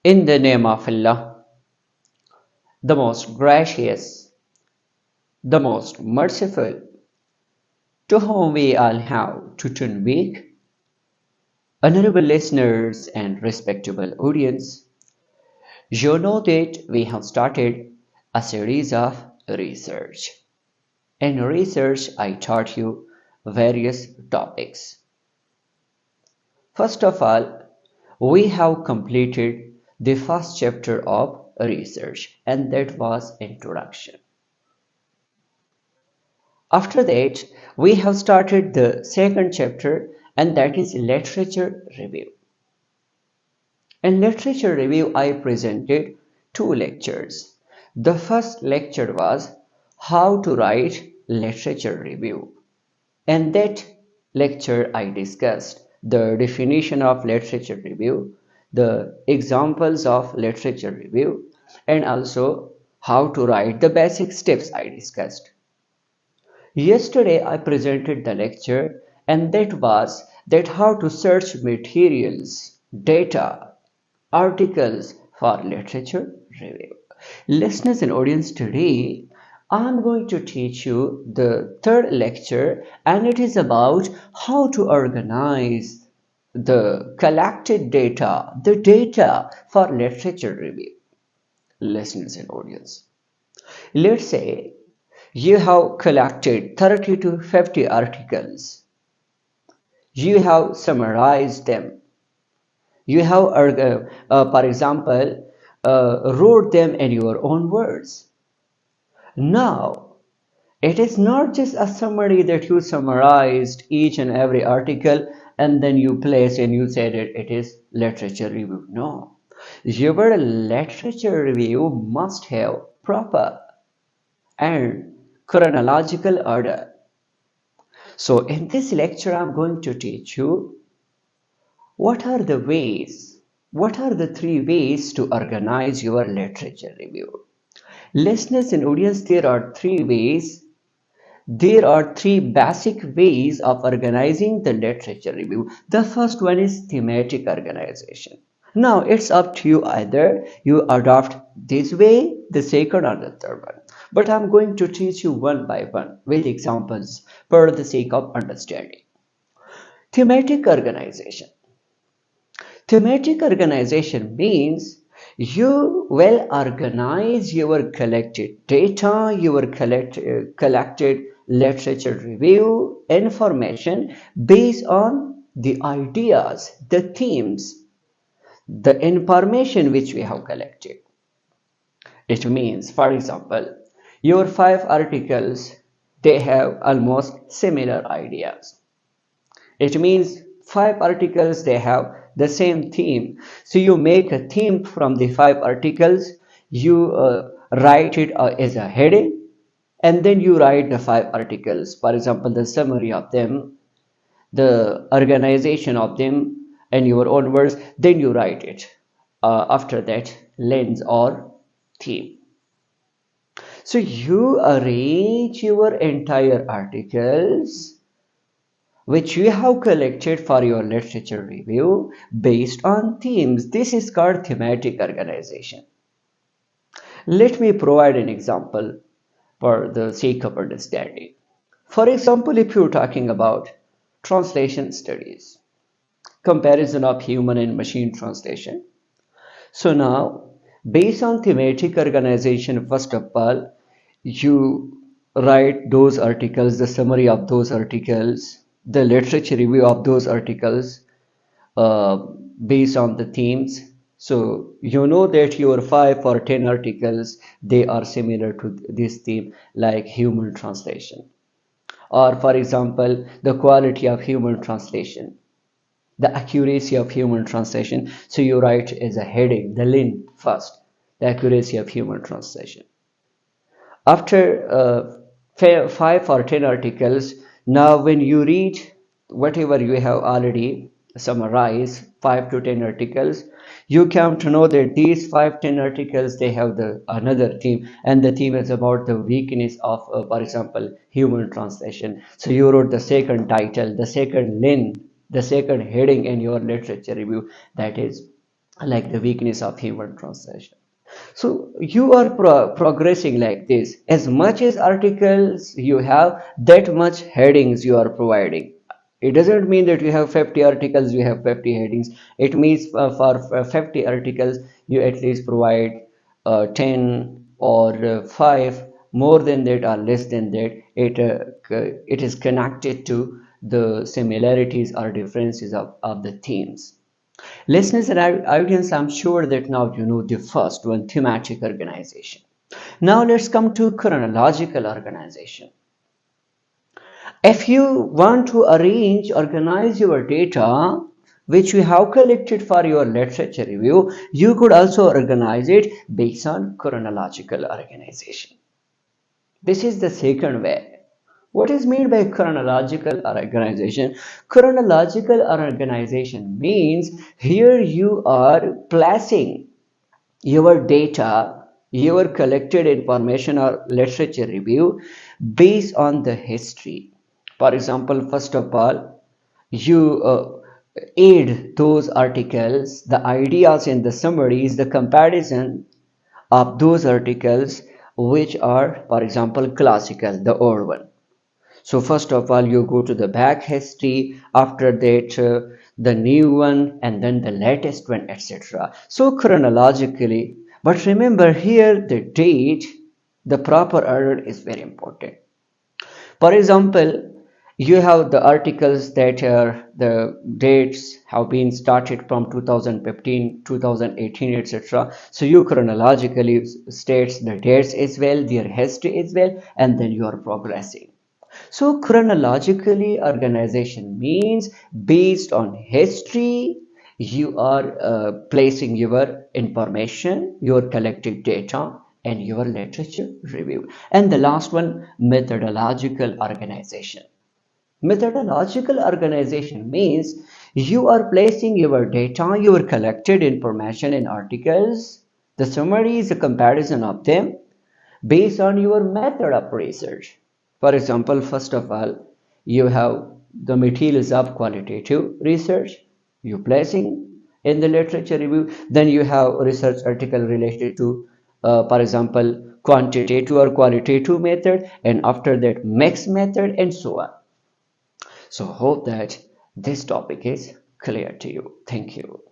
In the name of Allah, the most gracious, the most merciful, to whom we all have to turn weak, honorable listeners and respectable audience, you know that we have started a series of research. In research, I taught you various topics. First of all, we have completed the first chapter of research, and that was introduction. After that, we have started the second chapter, and that is literature review. In literature review, I presented two lectures. The first lecture was how to write literature review. In that lecture, I discussed the definition of literature review, the examples of literature review, and also how to write the basic steps I discussed. Yesterday I presented the lecture, and that was that how to search materials, data, articles for literature review. Listeners and audience, today I'm going to teach you the third lecture, and it is about how to organize the collected data, the data for literature review. Listeners and audience, let's say you have collected 30 to 50 articles. You have summarized them. You have, for example, wrote them in your own words. Now, it is not just a summary that you summarized each and every article and then you place and you said it is literature review. No, your literature review must have proper and chronological order. So in this lecture, I'm going to teach you what are the three ways to organize your literature review. Listeners and audience, there are three ways. There are three basic ways of organizing the literature review. The first one is thematic organization. Now it's up to you, either you adopt this way, the second or the third one. But I'm going to teach you one by one with examples for the sake of understanding. Thematic organization. Thematic organization means you will organize your collected data, your collected literature review information based on the ideas, the themes, the information which we have collected. It means, for example, your five articles, they have almost similar ideas. It means five articles, they have the same theme. So you make a theme from the five articles, you write it as a heading, and then you write the five articles. For example, the summary of them, the organization of them, and your own words, then you write it. After that, lens or theme. So you arrange your entire articles which you have collected for your literature review based on themes. This is called thematic organization. Let me provide an example for the sake of understanding. For example, if you're talking about translation studies, comparison of human and machine translation. So now, based on thematic organization, first of all, you write those articles, the summary of those articles, the literature review of those articles uh, based on the themes. So you know that your 5 or 10 articles, they are similar to this theme, like human translation, or for example the quality of human translation, the accuracy of human translation. So you write as a heading the line first, the accuracy of human translation. After 5 or 10 articles, now when you read whatever you have already summarized, 5 to 10 articles, you come to know that these 5 10 articles, they have the another theme, and the theme is about the weakness of for example human translation. So you wrote the second title, the second line, the second heading in your literature review, that is like the weakness of human translation. So you are progressing like this. As much as articles you have, that much headings you are providing. It doesn't mean that you have 50 articles, you have 50 headings. It means for 50 articles, you at least provide 10 or 5. More than that or less than that, it is connected to the similarities or differences of the themes. Listeners and audience, I'm sure that now you know the first one, thematic organization. Now let's come to chronological organization. If you want to arrange, organize your data, which you have collected for your literature review, you could also organize it based on chronological organization. This is the second way. What is meant by chronological organization? Chronological organization means here you are placing your data, your collected information or literature review based on the history. For example, first of all, you aid those articles, the ideas in the summaries, the comparison of those articles which are, for example, classical, the old one. So first of all, you go to the back history, after that the new one, and then the latest one, etc. So chronologically, but remember here the date, the proper order is very important. For example, you have the articles that are the dates have been started from 2015, 2018, etc. So you chronologically states the dates as well, their history as well, and then you are progressing. So chronologically organization means based on history, you are placing your information, your collected data, and your literature review. And the last one, methodological organization. Methodological organization means you are placing your data, your collected information in articles, the summary is a comparison of them based on your method of research. For example, first of all, you have the materials of qualitative research, you placing in the literature review, then you have research article related to, for example, quantitative or qualitative method, and after that mixed method, and so on. So hope that this topic is clear to you. Thank you.